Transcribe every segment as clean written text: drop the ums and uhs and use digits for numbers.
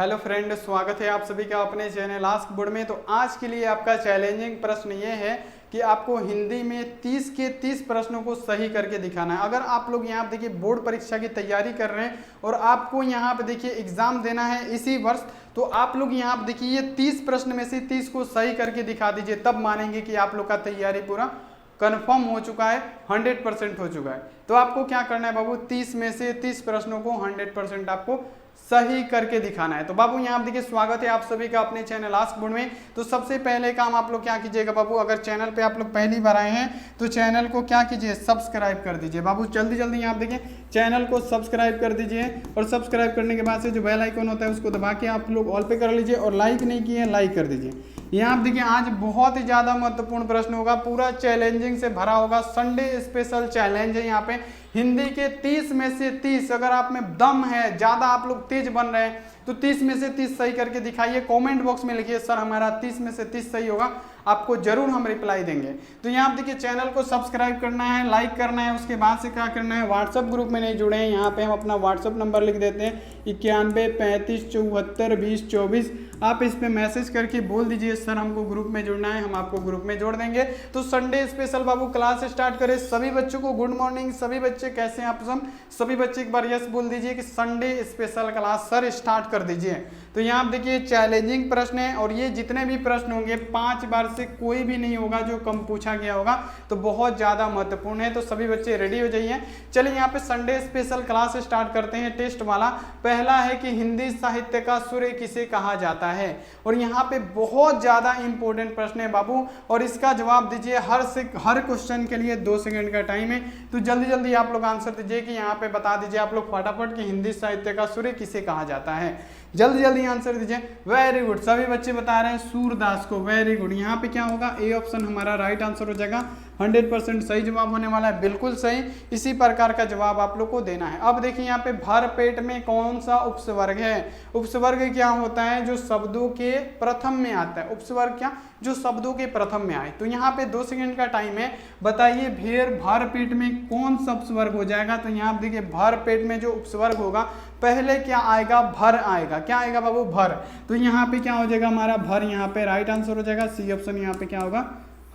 Hello friend, स्वागत है आप सभी का अपने चैनल आस्क बोर्ड में। तो आज के लिए आपका चैलेंजिंग प्रश्न ये है कि आपको हिंदी में 30 के 30 प्रश्नों को सही करके दिखाना है। अगर आप लोग यहाँ पे देखिए बोर्ड परीक्षा की तैयारी कर रहे हैं और आपको यहाँ पे देखिए एग्जाम देना है इसी वर्ष, तो आप लोग यहाँ पे देखिए ये 30 प्रश्न में से 30 को सही करके दिखा दीजिए, तब मानेंगे कि आप लोग का तैयारी पूरा कंफर्म हो चुका है, 100% हो चुका है। तो आपको क्या करना है बाबू, 30 में से 30 प्रश्नों को 100% आपको सही करके दिखाना है। तो बाबू यहाँ देखिए स्वागत है आप सभी का अपने चैनल आस्क बोर्ड में। तो सबसे पहले काम आप लोग क्या कीजिएगा बाबू, अगर चैनल पे आप लोग पहली बार आए हैं तो चैनल को क्या कीजिए, सब्सक्राइब कर दीजिए। बाबू जल्दी जल्दी यहाँ देखिए चैनल को सब्सक्राइब कर दीजिए और सब्सक्राइब करने के बाद से जो बेल आइकन होता है उसको दबा के आप लोग ऑल पे कर लीजिए और लाइक नहीं किए लाइक कर दीजिए। यहाँ आप देखिए आज बहुत ही ज्यादा महत्वपूर्ण प्रश्न होगा, पूरा चैलेंजिंग से भरा होगा, संडे स्पेशल चैलेंज है। यहाँ पे हिंदी के 30 में से 30, अगर आप में दम है, ज्यादा आप लोग तेज बन रहे हैं तो 30 में से 30 सही करके दिखाइए। कमेंट बॉक्स में लिखिए सर हमारा 30 में से 30 सही होगा, आपको जरूर हम रिप्लाई देंगे। तो यहाँ देखिए चैनल को सब्सक्राइब करना है, लाइक करना है, उसके बाद से क्या करना है, व्हाट्सअप ग्रुप में नहीं जुड़े हैं, यहाँ पे हम अपना व्हाट्सअप नंबर लिख देते हैं 91 35 74 20 24। आप इस पे मैसेज करके बोल दीजिए सर हमको ग्रुप में जुड़ना है, हम आपको ग्रुप में जोड़ देंगे। तो संडे स्पेशल बाबू क्लास स्टार्ट करें। सभी बच्चों को गुड मॉर्निंग। सभी बच्चे कैसे हैं आप सब? सभी बच्चे एक बार यस बोल दीजिए कि Sunday special class sir start कर दीजिए। तो यहाँ आप देखिए चैलेंजिंग प्रश्न है और ये जितने भी प्रश्न होंगे 5 बार से कोई भी नहीं होगा जो कम पूछा गया होगा, तो बहुत ज्यादा महत्वपूर्ण है। तो सभी बच्चे रेडी हो जाइए। चलिए यहाँ पे संडे स्पेशल क्लास स्टार्ट करते हैं टेस्ट वाला। पहला है कि हिंदी साहित्य का सूर्य किसे कहा जाता है, और यहाँ पे बहुत ज्यादा इंपॉर्टेंट प्रश्न है बाबू, और इसका जवाब दीजिए। हर क्वेश्चन के लिए 2 सेकंड का टाइम है, तो जल्दी जल्दी आप लोग आंसर दीजिए कि यहाँ पे बता दीजिए आप लोग फटाफट कि हिंदी साहित्य का सूर्य किसे कहा जाता है। जल्दी जल्दी आंसर दीजिए। वेरी गुड, सभी बच्चे बता रहे हैं सूरदास को। वेरी गुड, यहाँ पे क्या होगा, ए ऑप्शन हमारा राइट आंसर हो जाएगा। 100% सही जवाब होने वाला है, बिल्कुल सही। इसी प्रकार का जवाब आप लोग को देना है। अब देखिए यहाँ पे भर पेट में कौन सा उपस्वर्ग है। उपस्वर्ग क्या होता है, जो शब्दों के प्रथम में आता है। उपस्वर्ग क्या, जो शब्दों के प्रथम में आए। तो यहाँ पे 2 सेकंड का टाइम है, बताइए भेड़ भर पेट में कौन सा उपस्वर्ग हो जाएगा। तो यहाँ पे देखिए भर पेट में जो उपस्वर्ग होगा पहले क्या आएगा, भर आएगा। क्या आएगा बाबू, भर। तो यहाँ पे क्या हो जाएगा हमारा भर, यहाँ पे राइट आंसर हो जाएगा। सी ऑप्शन यहाँ पे क्या होगा,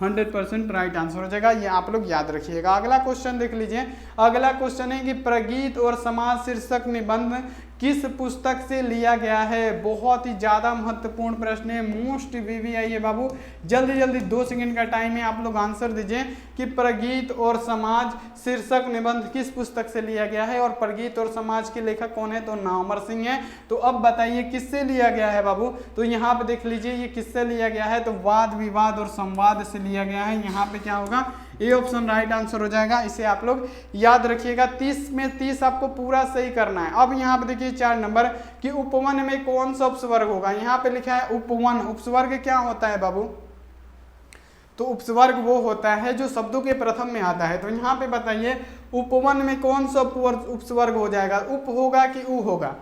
100% राइट आंसर हो जाएगा। ये आप लोग याद रखिएगा। अगला क्वेश्चन देख लीजिए। अगला क्वेश्चन है कि प्रगीत और समाज शीर्षक निबंध किस पुस्तक से लिया गया है। बहुत ही ज्यादा महत्वपूर्ण प्रश्न है, मोस्ट वीवीआई है बाबू। जल्दी जल्दी 2 सेकंड का टाइम है, आप लोग आंसर दीजिए कि प्रगीत और समाज शीर्षक निबंध किस पुस्तक से लिया गया है, और प्रगीत और समाज के लेखक कौन है, तो नामवर सिंह है। तो अब बताइए किससे लिया गया है बाबू। तो यहाँ पे देख लीजिए ये किससे लिया गया है, तो वाद विवाद और संवाद से लिया गया है। यहाँ पे क्या होगा, ए ऑप्शन राइट आंसर हो जाएगा। इसे आप लोग याद रखिएगा। 30 में 30 आपको पूरा सही करना है। अब यहाँ पे देखिए 4 नंबर कि उपवन में कौन सा उपस्वर्ग होगा। यहाँ पे लिखा है उपवन। उपस्वर्ग क्या होता है बाबू, तो उपस्वर्ग वो होता है जो शब्दों के प्रथम में आता है। तो यहाँ पे बताइए उपवन में कौन सा उपस्वर्ग हो जाएगा, उप होगा कि उ होगा।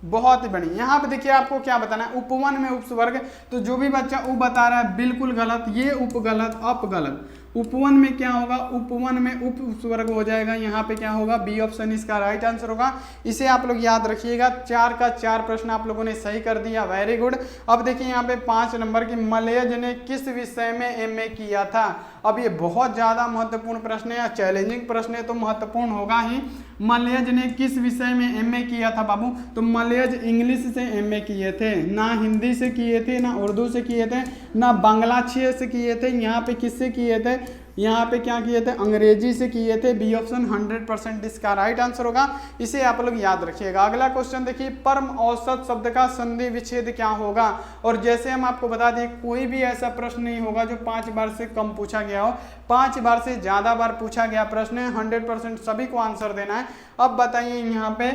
बहुत ही बढ़िया। यहाँ पे देखिए आपको क्या बताना है, उपवन में उपस्वर्ग। तो जो भी बच्चा उ बता रहा है बिल्कुल गलत, ये उप गलत, अप गलत। उपवन में क्या होगा, उपवन में उप उपस्वर्ग हो जाएगा। यहाँ पे क्या होगा, बी ऑप्शन इसका राइट आंसर होगा। इसे आप लोग याद रखिएगा। 4 का 4 प्रश्न आप लोगों ने सही कर दिया, वेरी गुड। अब देखिए यहाँ पे 5 नंबर की मलयज ने किस विषय में एमए किया था। अब ये बहुत ज्यादा महत्वपूर्ण प्रश्न है, चैलेंजिंग प्रश्न है तो महत्वपूर्ण होगा ही। मलयज ने किस विषय में एमए किया था बाबू, तो मलयज इंग्लिश से एमए किए थे, ना हिंदी से किए थे, ना उर्दू से किए थे, ना बांग्ला से किए थे। यहाँ पे किससे किए थे, यहाँ पे क्या किए थे, अंग्रेजी से किए थे। बी ऑप्शन 100% इसका राइट आंसर होगा। इसे आप लोग याद रखिएगा। अगला क्वेश्चन देखिए, परम औसत शब्द का संधि विच्छेद क्या होगा। और जैसे हम आपको बता दें कोई भी ऐसा प्रश्न नहीं होगा जो 5 बार से कम पूछा गया हो। 5 बार से ज्यादा बार पूछा गया प्रश्न है, 100% सभी को आंसर देना है। अब बताइए यहाँ पे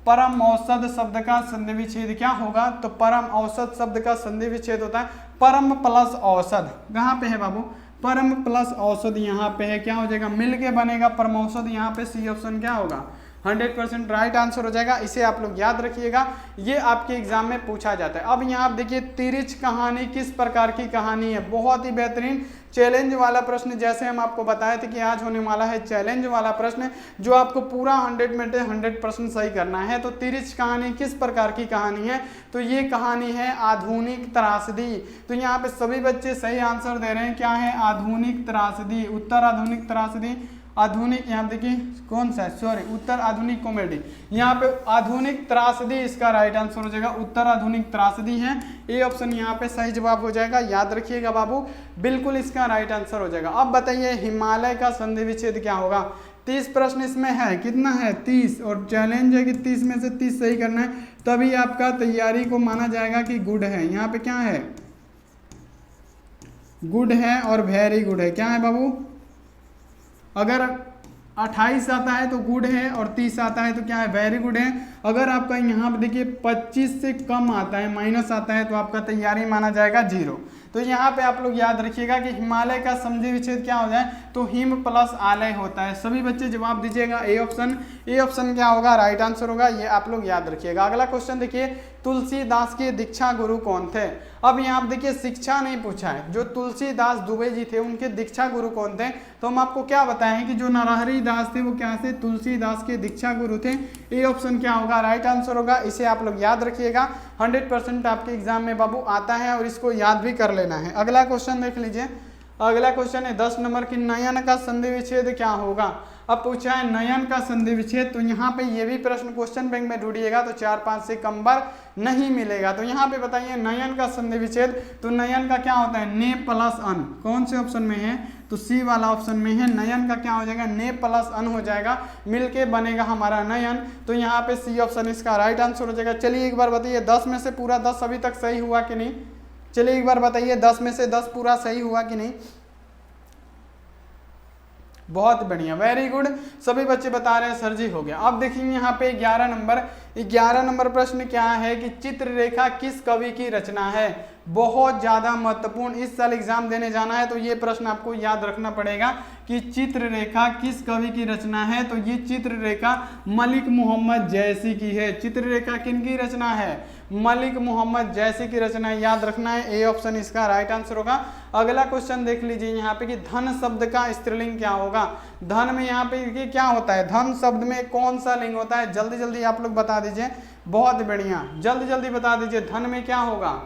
परम औसत शब्द का संधि विच्छेद क्या होगा। तो परम औसत शब्द का संधि विच्छेद होता है परम प्लस औसत। कहाँ पे है बाबू, परम प्लस औसत यहाँ पे है। क्या हो जाएगा, मिल के बनेगा परम औसत। यहाँ पे सी ऑप्शन क्या होगा, 100% राइट आंसर हो जाएगा। इसे आप लोग याद रखिएगा, ये आपके एग्जाम में पूछा जाता है। अब यहाँ आप देखिए तिरछ कहानी किस प्रकार की कहानी है, बहुत ही बेहतरीन चैलेंज वाला प्रश्न जैसे हम आपको बताए थे कि आज होने वाला है चैलेंज वाला प्रश्न, जो आपको पूरा 100 में 100% सही करना है। तो तिरछ कहानी किस प्रकार की कहानी है? तो ये कहानी है आधुनिक त्रासदी। तो यहाँ पे सभी बच्चे सही आंसर दे रहे हैं, क्या है? आधुनिक त्रासदी। उत्तर आधुनिक त्रासदी, आधुनिक, यहाँ देखिए कौन सा है, सॉरी उत्तर आधुनिक कॉमेडी। यहाँ पे आधुनिक त्रासदी इसका राइट आंसर हो जाएगा, उत्तर आधुनिक त्रासदी है। ए ऑप्शन यहाँ पे सही जवाब हो जाएगा, याद रखिएगा बाबू, बिल्कुल इसका राइट आंसर हो जाएगा। अब बताइए हिमालय का संधि विच्छेद क्या होगा? 30 प्रश्न इसमें है, कितना है? 30, और चैलेंज है कि 30 में से 30 सही करना है, तभी आपका तैयारी को माना जाएगा कि गुड है। यहाँ पे क्या है? गुड है और वेरी गुड है। क्या है बाबू? अगर 28 आता है तो गुड है और 30 आता है तो क्या है? वेरी गुड है। अगर आपका यहाँ पे देखिए 25 से कम आता है, माइनस आता है, तो आपका तैयारी माना जाएगा 0। तो यहाँ पे आप लोग याद रखिएगा कि हिमालय का संधि विच्छेद क्या हो जाए? तो हिम प्लस आलय होता है। सभी बच्चे जवाब दीजिएगा ए ऑप्शन। ए ऑप्शन क्या होगा? राइट आंसर होगा, ये आप लोग याद रखिएगा। अगला क्वेश्चन देखिए, तुलसीदास के दीक्षा गुरु कौन थे? अब यहाँ पे देखिए शिक्षा नहीं पूछा है, जो तुलसीदास दुबे जी थे उनके दीक्षा गुरु कौन थे? तो हम आपको क्या बताएं कि जो नरहरि दास थे वो क्या थे? तुलसीदास के दीक्षा गुरु थे। ए ऑप्शन क्या होगा? राइट आंसर होगा, इसे आप लोग याद रखिएगा। 100% आपके एग्जाम में बाबू आता है और इसको याद भी कर लेना है। अगला क्वेश्चन देख लीजिए, अगला क्वेश्चन है 10 नंबर की, नयन का संधि विच्छेद क्या होगा? अब पूछा है नयन का संधि विच्छेद, तो यहाँ पे ये भी प्रश्न क्वेश्चन बैंक में ढूंढिएगा तो 4-5 से कम बार नहीं मिलेगा। तो यहाँ पे बताइए नयन का संधि विच्छेद, तो नयन का क्या होता है? ने प्लस अन। कौन से ऑप्शन में है? तो सी वाला ऑप्शन में है। नयन का क्या हो जाएगा? ने प्लस अन हो जाएगा, मिलके बनेगा हमारा नयन। तो यहाँ पे सी ऑप्शन इसका राइट आंसर हो जाएगा। चलिए एक बार बताइए 10 में से पूरा 10 अभी तक सही हुआ कि नहीं? चलिए एक बार बताइए 10 में से 10 पूरा सही हुआ कि नहीं? बहुत बढ़िया, वेरी गुड, सभी बच्चे बता रहे हैं सर जी हो गया। अब देखिए यहाँ पे 11 नंबर प्रश्न क्या है कि चित्ररेखा किस कवि की रचना है? बहुत ज्यादा महत्वपूर्ण, इस साल एग्जाम देने जाना है तो ये प्रश्न आपको याद रखना पड़ेगा कि चित्ररेखा किस कवि की रचना है। तो ये चित्ररेखा मलिक मोहम्मद जैसी की है। चित्ररेखा किन की रचना है? मलिक मोहम्मद जैसी की रचना, याद रखना है। ए ऑप्शन इसका राइट आंसर होगा। अगला क्वेश्चन देख लीजिए यहाँ पे कि धन शब्द का स्त्रीलिंग क्या होगा? धन में यहाँ पे क्या होता है? धन शब्द में कौन सा लिंग होता है? जल्दी जल्दी आप लोग बता दीजिए, बहुत बढ़िया, जल्दी जल्दी बता दीजिए, धन में क्या होगा?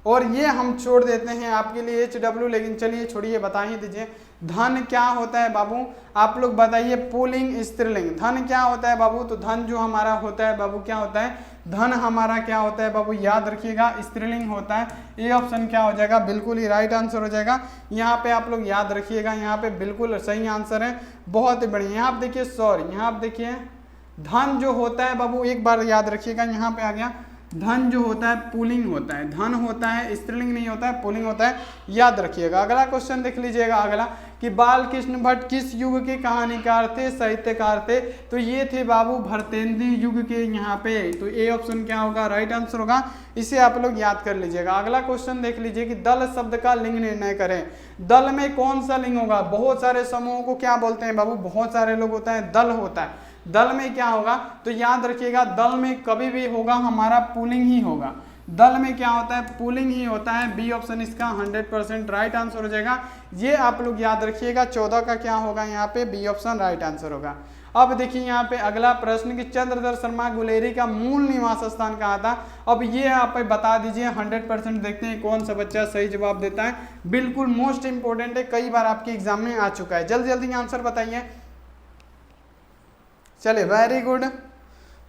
और ये हम छोड़ देते हैं आपके लिए HW, लेकिन चलिए छोड़िए, बता ही दीजिए धन क्या होता है बाबू? आप लोग बताइए, पुल्लिंग स्त्रीलिंग। धन क्या होता है बाबू? तो धन जो हमारा होता है बाबू क्या होता है? धन हमारा क्या होता है बाबू? याद रखिएगा, स्त्रीलिंग होता है। ए ऑप्शन क्या हो जाएगा? बिल्कुल ही राइट आंसर हो जाएगा। यहाँ पे आप लोग याद रखिएगा, यहाँ पे बिल्कुल सही आंसर है, बहुत बढ़िया। यहाँ आप देखिए, सॉरी यहाँ आप देखिए, धन जो होता है बाबू, एक बार याद रखिएगा, यहाँ पे आ गया, धन जो होता है पुल्लिंग होता है, धन होता है, स्त्रीलिंग नहीं होता है, पुल्लिंग होता है, याद रखिएगा। अगला क्वेश्चन देख लीजिएगा, अगला कि बाल कृष्ण भट्ट किस युग के कहानीकार थे, साहित्यकार थे? तो ये थे बाबू भरतेंद्र युग के यहाँ पे। तो ए ऑप्शन क्या होगा? राइट आंसर होगा, इसे आप लोग याद कर लीजिएगा। अगला क्वेश्चन देख लीजिए कि दल शब्द का लिंग निर्णय करें। दल में कौन सा लिंग होगा? बहुत सारे समूहों को क्या बोलते हैं बाबू? बहुत सारे लोग होता है, दल होता है। दल में क्या होगा? तो याद रखिएगा, दल में कभी भी होगा हमारा पुल्लिंग ही होगा। दल में क्या होता है? पुल्लिंग ही होता है। बी ऑप्शन इसका 100% राइट आंसर हो जाएगा, ये आप लोग याद रखिएगा। 14 का क्या होगा यहाँ पे? बी ऑप्शन राइट आंसर होगा। अब देखिए यहाँ पे अगला प्रश्न कि चंद्रधर शर्मा गुलेरी का मूल निवास स्थान कहाँ था? अब ये आप बता दीजिए, 100% देखते हैं कौन सा बच्चा सही जवाब देता है। बिल्कुल मोस्ट इंपोर्टेंट है, कई बार आपके एग्जाम में आ चुका है। जल्दी जल्दी आंसर बताइए। चलिए, वेरी गुड,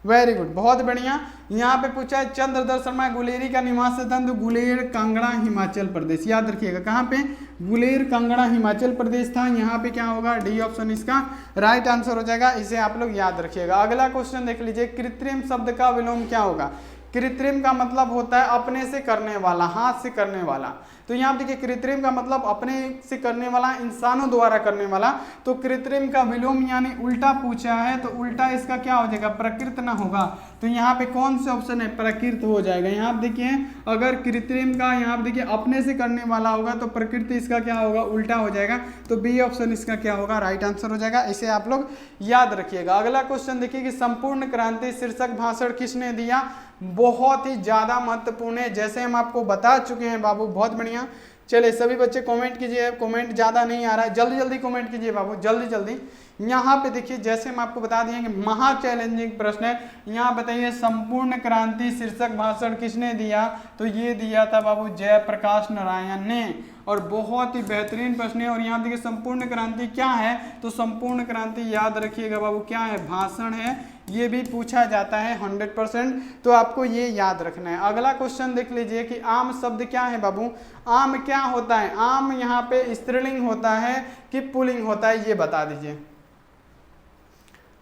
वेरी गुड, बहुत बढ़िया। यहाँ पे पूछा है चंद्रधर शर्मा गुलेरी का निवास स्थान, तो गुलेर कांगड़ा हिमाचल प्रदेश, याद रखिएगा। कहाँ पे? गुलेर कांगड़ा हिमाचल प्रदेश था। यहाँ पे क्या होगा? डी ऑप्शन इसका राइट आंसर हो जाएगा, इसे आप लोग याद रखिएगा। अगला क्वेश्चन देख लीजिए, कृत्रिम शब्द का विलोम क्या होगा? कृत्रिम का मतलब होता है अपने से करने वाला, हाथ से करने वाला। तो यहाँ देखिए, कृत्रिम का मतलब अपने से करने वाला, इंसानों द्वारा करने वाला। तो कृत्रिम का विलोम यानी उल्टा पूछा है, तो उल्टा इसका क्या हो जाएगा? प्रकृत ना होगा। तो यहाँ पे कौन सा ऑप्शन है? प्रकृत हो जाएगा। यहाँ आप देखिए, अगर कृत्रिम का यहाँ देखिए अपने से करने वाला होगा तो प्रकृत इसका क्या होगा? उल्टा हो जाएगा। तो बी ऑप्शन इसका क्या होगा? राइट आंसर हो जाएगा, इसे आप लोग याद रखिएगा। अगला क्वेश्चन देखिए कि संपूर्ण क्रांति शीर्षक भाषण किसने दिया? बहुत ही ज्यादा महत्वपूर्ण है, जैसे हम आपको बता चुके हैं बाबू, बहुत बढ़िया। चलिए सभी बच्चे कमेंट कीजिए, कमेंट ज़्यादा नहीं आ रहा है, जल्दी जल्दी कमेंट कीजिए बाबू, जल्दी जल्दी। यहाँ पे देखिए जैसे हम आपको बता दिए कि महा चैलेंजिंग प्रश्न है। यहाँ बताइए संपूर्ण क्रांति शीर्षक भाषण किसने दिया, तो ये दिया था बाबू जयप्रकाश नारायण ने, और बहुत ही बेहतरीन प्रश्न है। और यहाँ देखिए संपूर्ण क्रांति क्या है, तो संपूर्ण क्रांति याद रखिएगा बाबू क्या है, भाषण है, ये भी पूछा जाता है 100%, तो आपको ये याद रखना है। अगला क्वेश्चन देख लीजिए कि आम शब्द क्या है बाबू, आम क्या होता है, आम यहाँ पे स्त्रीलिंग होता है कि पुल्लिंग होता है, ये बता दीजिए।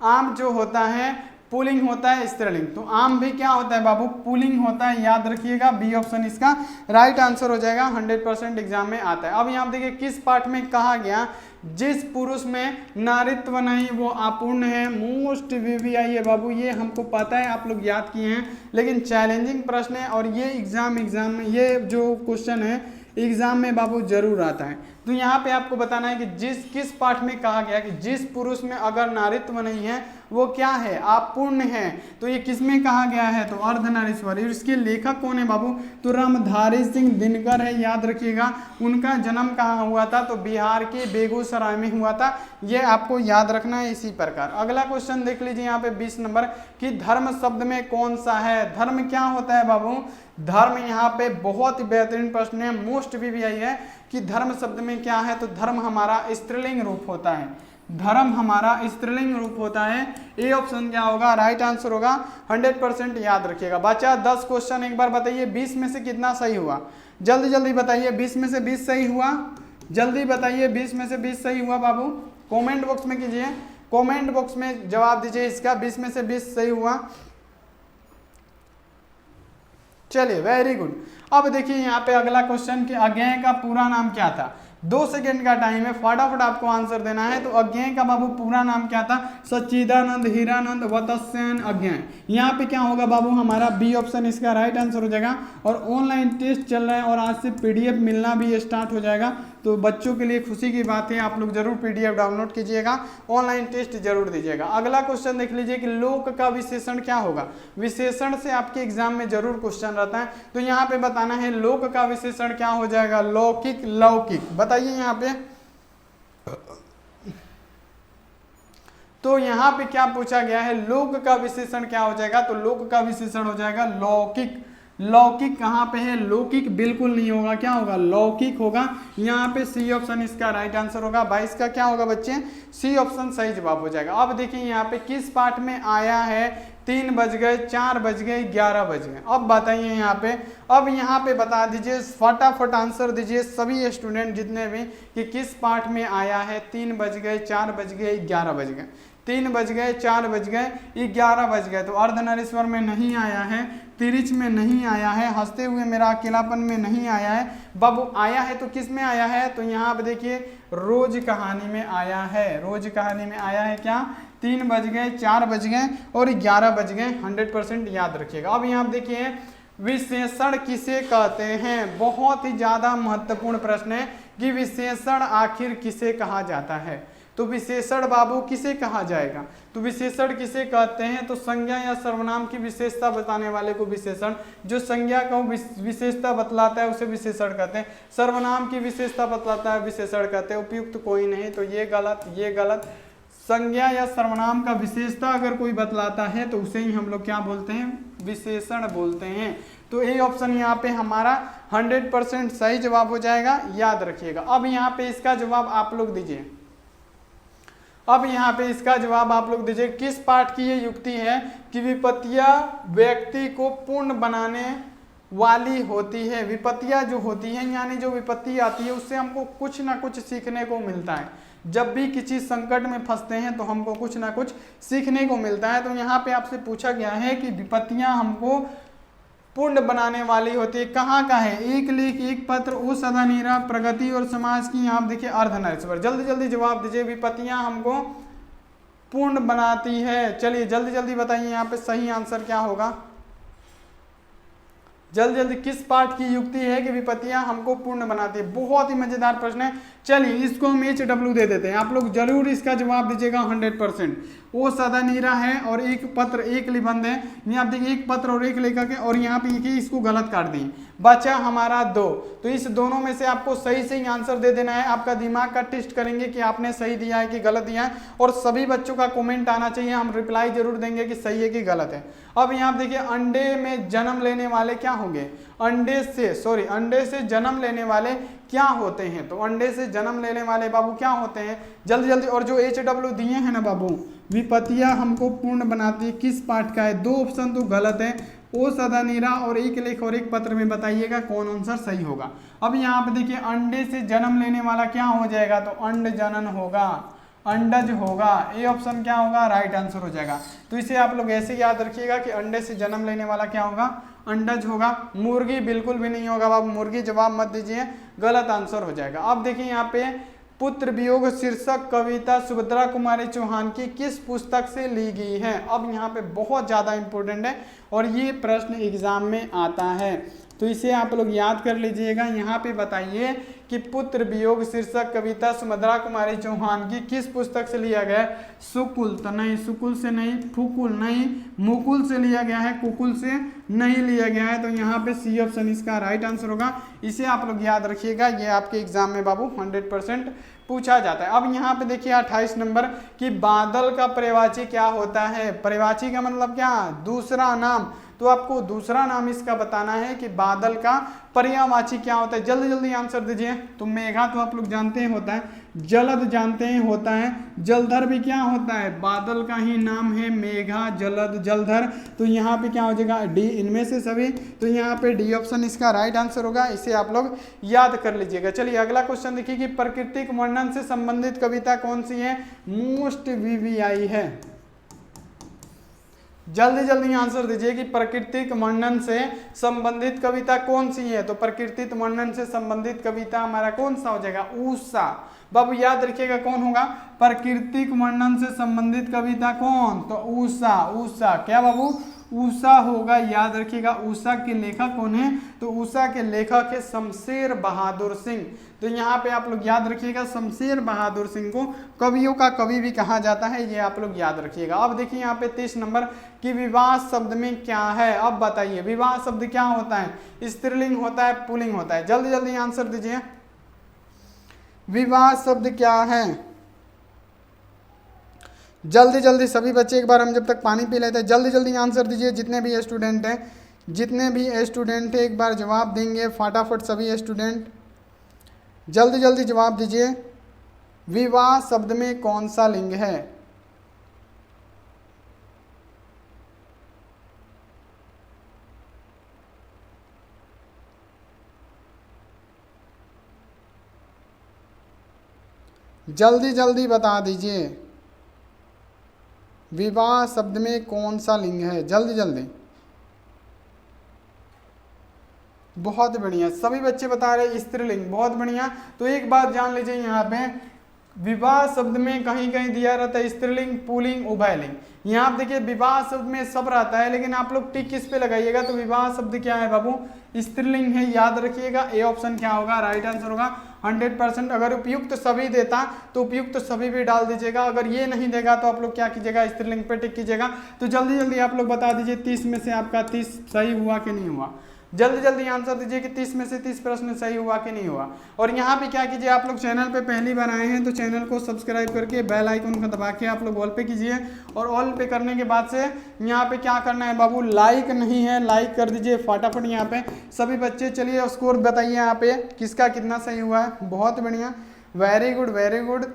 आम जो होता है पुलिंग होता है स्त्रीलिंग, तो आम भी क्या होता है बाबू, पुलिंग होता है, याद रखिएगा। बी ऑप्शन इसका राइट आंसर हो जाएगा, 100% एग्जाम में आता है। अब यहाँ देखिए किस पाठ में कहा गया, जिस पुरुष में नारीत्व नहीं वो अपूर्ण है, मोस्ट वीवीआई है बाबू, ये हमको पता है, आप लोग याद किए हैं, लेकिन चैलेंजिंग प्रश्न है और ये एग्जाम में ये जो क्वेश्चन है एग्जाम में बाबू जरूर आता है। तो यहाँ पे आपको बताना है कि किस पाठ में कहा गया कि जिस पुरुष में अगर नारीत्व नहीं है वो क्या है, अपूर्ण है। तो ये किस में कहा गया है, तो अर्धनारीश्वर। इसके लेखक कौन है बाबू, तो रामधारी सिंह दिनकर है, याद रखिएगा। उनका जन्म कहाँ हुआ था, तो बिहार के बेगूसराय में हुआ था, ये आपको याद रखना है। इसी प्रकार अगला क्वेश्चन देख लीजिए यहाँ पे 20 नंबर कि धर्म शब्द में कौन सा है, धर्म क्या होता है बाबू, धर्म यहाँ पे बहुत ही बेहतरीन प्रश्न है, मोस्ट वीवीआई है कि धर्म शब्द में क्या है, तो धर्म हमारा स्त्रीलिंग रूप होता है, धर्म हमारा स्त्रीलिंग रूप होता है। ए ऑप्शन क्या होगा, राइट आंसर होगा, 100% याद रखिएगा। बच्चा 10 क्वेश्चन एक बार बताइए 20 में से कितना सही हुआ, जल्दी जल्दी बताइए। 20 में से 20 सही हुआ, जल्दी बताइए 20 में से 20 सही हुआ बाबू, कमेंट बॉक्स में कीजिए, कमेंट बॉक्स में जवाब दीजिए इसका, 20 में से 20 सही हुआ। चलिए वेरी गुड। अब देखिए यहाँ पे अगला क्वेश्चन कि अज्ञेय का पूरा नाम क्या था, 2 सेकंड का टाइम है, फटाफट आपको आंसर देना है। तो अज्ञेय का बाबू पूरा नाम क्या था, सच्चिदानंद हीरानंद वत्स्यन अज्ञेय। यहाँ पे क्या होगा बाबू, हमारा बी ऑप्शन इसका राइट आंसर हो जाएगा। और ऑनलाइन टेस्ट चल रहा है और आज से पीडीएफ मिलना भी स्टार्ट हो जाएगा, तो बच्चों के लिए खुशी की बात है, आप लोग जरूर पीडीएफ डाउनलोड कीजिएगा, ऑनलाइन टेस्ट जरूर दीजिएगा। अगला क्वेश्चन देख लीजिए कि लोक का विशेषण क्या होगा, विशेषण से आपके एग्जाम में जरूर क्वेश्चन रहता है, तो यहाँ पे बताना है लोक का विशेषण क्या हो जाएगा, लौकिक लौकिक, बताइए यहाँ पे। तो यहाँ पे क्या पूछा गया है, लोक का विशेषण क्या हो जाएगा, तो लोक का विशेषण हो जाएगा लौकिक। लौकिक कहाँ पे है, लौकिक बिल्कुल नहीं होगा, क्या होगा, लौकिक होगा। यहाँ पे सी ऑप्शन इसका राइट आंसर होगा। 22 का क्या होगा बच्चे, सी ऑप्शन सही जवाब हो जाएगा। अब देखिए यहाँ पे किस पाठ में आया है, 3 बज गए, 4 बज गए, 11 बज गए। अब बताइए यहाँ पे, अब यहाँ पे बता दीजिए, फटाफट आंसर दीजिए सभी स्टूडेंट जितने भी, कि किस पाठ में आया है 3 बज गए, 4 बज गए, 11 बज गए। 3 बज गए, 4 बज गए, 11 बज गए, तो अर्धनारीश्वर में नहीं आया है, तिरिच में नहीं आया है, हंसते हुए मेरा अकेलापन में नहीं आया है बाबू। आया है तो किस में आया है, तो यहाँ पे देखिए रोज कहानी में आया है, रोज कहानी में आया है क्या, 3 बज गए, 4 बज गए और 11 बज गए, 100% याद रखिएगा। अब यहाँ पे देखिए विशेषण किसे कहते हैं, बहुत ही ज्यादा महत्वपूर्ण प्रश्न है कि विशेषण आखिर किसे कहा जाता है। तो विशेषण बाबू किसे कहा जाएगा, तो विशेषण किसे कहते हैं, तो संज्ञा या सर्वनाम की विशेषता बताने वाले को विशेषण, जो संज्ञा का विशेषता बतलाता है उसे विशेषण कहते हैं, सर्वनाम की विशेषता बतलाता है विशेषण कहते हैं। उपयुक्त कोई नहीं, तो ये गलत, ये गलत। संज्ञा या सर्वनाम का विशेषता अगर कोई बतलाता है तो उसे ही हम लोग क्या बोलते हैं, विशेषण बोलते हैं। तो ए ऑप्शन यहाँ पे हमारा 100% सही जवाब हो जाएगा, याद रखिएगा। अब यहाँ पे इसका जवाब आप लोग दीजिए, अब यहाँ पे इसका जवाब आप लोग दीजिए, किस पाठ की ये युक्ति है कि विपत्तियां व्यक्ति को पूर्ण बनाने वाली होती है। विपत्तियां जो होती है, यानी जो विपत्ति आती है उससे हमको कुछ ना कुछ सीखने को मिलता है। जब भी किसी संकट में फंसते हैं तो हमको कुछ ना कुछ सीखने को मिलता है। तो यहाँ पे आपसे पूछा गया है कि विपत्तियां हमको पूर्ण बनाने वाली होती है, कहाँ का है, एक लेख एक पत्र, ओ सदा नीरा, प्रगति और समाज की, यहाँ देखिए अर्धनारीश्वर। जल्दी जल्दी जवाब दीजिए, विपत्तियां हमको पूर्ण बनाती है। चलिए जल्दी जल्दी बताइए यहाँ पे सही आंसर क्या होगा, जल्दी जल्दी किस पाठ की युक्ति है कि विपत्तियां हमको पूर्ण बनाती है। बहुत ही मजेदार प्रश्न है, चलिए इसको हम HW दे देते हैं। आप लोग जरूर इसका जवाब दीजिएगा 100%। ओ सदा नीरा है और एक पत्र एक निबंध है। यहाँ देखिए एक पत्र और एक लेखक है, और यहाँ पे एक इसको गलत काट दिए, बचा हमारा 2। तो इस दोनों में से आपको सही से ही आंसर दे देना है। आपका दिमाग का टेस्ट करेंगे कि आपने सही दिया है कि गलत दिया है, और सभी बच्चों का कमेंट आना चाहिए, हम रिप्लाई जरूर देंगे कि सही है कि गलत है। अब यहाँ देखिए अंडे में जन्म लेने वाले क्या होंगे, अंडे से जन्म लेने वाले क्या होते हैं। तो अंडे से जन्म लेने वाले बाबू क्या होते हैं, जल्दी जल्दी। और जो HW दिए हैं ना बाबू, विपत्तियां हमको पूर्ण बनाती है, किस पाठ का है। 2 ऑप्शन तो गलत है, ओ सदा नीरा और एक लेख और एक पत्र में बताइएगा कौन आंसर सही होगा। अब यहाँ पे देखिए अंडे से जन्म लेने वाला क्या हो जाएगा, तो अंड जनन होगा, अंडज होगा। ए ऑप्शन क्या होगा, राइट आंसर हो जाएगा। तो इसे आप लोग ऐसे याद रखिएगा कि अंडे से जन्म लेने वाला क्या होगा, अंडज होगा। मुर्गी बिल्कुल भी नहीं होगा बाबू, मुर्गी जवाब मत दीजिए, गलत आंसर हो जाएगा। अब देखिए यहाँ पे पुत्र वियोग शीर्षक कविता सुभद्रा कुमारी चौहान की किस पुस्तक से ली गई है। अब यहाँ पे बहुत ज़्यादा इंपॉर्टेंट है और ये प्रश्न एग्जाम में आता है, तो इसे आप लोग याद कर लीजिएगा। यहाँ पे बताइए कि पुत्र वियोग शीर्षक कविता सुभद्रा कुमारी चौहान की किस पुस्तक से लिया गया है। सुकुल तो नहीं, सुकुल से नहीं, फुकुल नहीं, मुकुल से लिया गया है, कुकुल से नहीं लिया गया है। तो यहाँ पे सी ऑप्शन इसका राइट आंसर होगा। इसे आप लोग याद रखिएगा, ये आपके एग्जाम में बाबू 100% पूछा जाता है। अब यहाँ पे देखिए 28 नंबर कि बादल का पर्यायवाची क्या होता है। पर्यायवाची का मतलब क्या, दूसरा नाम। तो आपको दूसरा नाम इसका बताना है कि बादल का पर्यायवाची क्या होता है। जल्दी जल्दी आंसर दीजिए। तो मेघा तो आप लोग जानते हैं होता है, जलद जानते हैं होता है, जलधर भी क्या होता है, बादल का ही नाम है, मेघा, जलद, जलधर। तो यहाँ पे क्या हो जाएगा, डी, इनमें से सभी। तो यहाँ पे डी ऑप्शन इसका राइट आंसर होगा, इसे आप लोग याद कर लीजिएगा। चलिए अगला क्वेश्चन देखिए कि प्राकृतिक वर्णन से संबंधित कविता कौन सी है, मोस्ट VVI है। जल्दी जल्दी आंसर दीजिए कि प्राकृतिक वर्णन से संबंधित कविता कौन सी है। तो प्राकृतिक वर्णन से संबंधित कविता हमारा कौन सा हो जाएगा, ऊषा। बाबू याद रखिएगा कौन होगा, प्राकृतिक वर्णन से संबंधित कविता कौन, तो ऊषा। ऊषा क्या बाबू, ऊषा होगा, याद रखिएगा। ऊषा के लेखक कौन है, तो ऊषा के लेखक है शमशेर बहादुर सिंह। तो यहाँ पे आप लोग याद रखिएगा, शमशेर बहादुर सिंह को कवियों का कवि भी कहा जाता है, ये आप लोग याद रखिएगा। अब देखिए यहाँ पे 30 नंबर कि विवाह शब्द में क्या है। अब बताइए विवाह शब्द क्या होता है, स्त्रीलिंग होता है, पुल्लिंग होता है। जल्दी जल्दी आंसर दीजिए, विवाह शब्द क्या है। जल्दी जल्दी सभी बच्चे, एक बार हम जब तक पानी पी लेते हैं, जल्दी जल्दी आंसर दीजिए। जितने भी स्टूडेंट हैं, जितने भी स्टूडेंट हैं एक बार जवाब देंगे फटाफट सभी स्टूडेंट, जल्दी जल्दी जवाब दीजिए। विवाह शब्द में कौन सा लिंग है। जल्दी जल्दी बता दीजिए, विवाह शब्द में कौन सा लिंग है, जल्दी जल्दी। बहुत बढ़िया, सभी बच्चे बता रहे स्त्रीलिंग, बहुत बढ़िया। तो एक बात जान लीजिए, यहाँ पे विवाह शब्द में कहीं कहीं दिया रहता है स्त्रीलिंग, पुल्लिंग, उभयलिंग। यहाँ आप देखिए विवाह शब्द में सब रहता है, लेकिन आप लोग टिक किस पे लगाइएगा, तो विवाह शब्द क्या है बाबू, स्त्रीलिंग है, याद रखिएगा। ए ऑप्शन क्या होगा, राइट आंसर होगा 100%। अगर उपयुक्त सभी देता तो उपयुक्त सभी भी डाल दीजिएगा, अगर ये नहीं देगा तो आप लोग क्या कीजिएगा, स्त्रीलिंग पे टिक कीजिएगा। तो जल्दी जल्दी आप लोग बता दीजिए 30 में से आपका 30 सही हुआ कि नहीं हुआ। जल्दी जल्दी आंसर दीजिए कि 30 में से 30 प्रश्न सही हुआ कि नहीं हुआ। और यहाँ पे क्या कीजिए, आप लोग चैनल पे पहली बार आए हैं तो चैनल को सब्सक्राइब करके बेल आइकन को दबा के आप लोग ऑल पे कीजिए। और ऑल पे करने के बाद से यहाँ पे क्या करना है बाबू, लाइक नहीं है, लाइक कर दीजिए फटाफट यहाँ पे सभी बच्चे। चलिए स्कोर बताइए यहाँ पे किसका कितना सही हुआ है। बहुत बढ़िया, very good very good.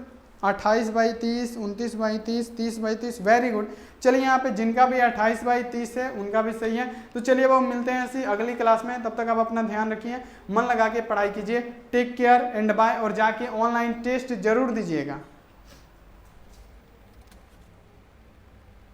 28/30, 29/30, 30/30, very good. चलिए यहाँ पे जिनका भी 28/30 है उनका भी सही है। तो चलिए अब हम मिलते हैं ऐसी अगली क्लास में, तब तक आप अपना ध्यान रखिए, मन लगा के पढ़ाई कीजिए। Take care and bye. और जाके ऑनलाइन टेस्ट जरूर दीजिएगा।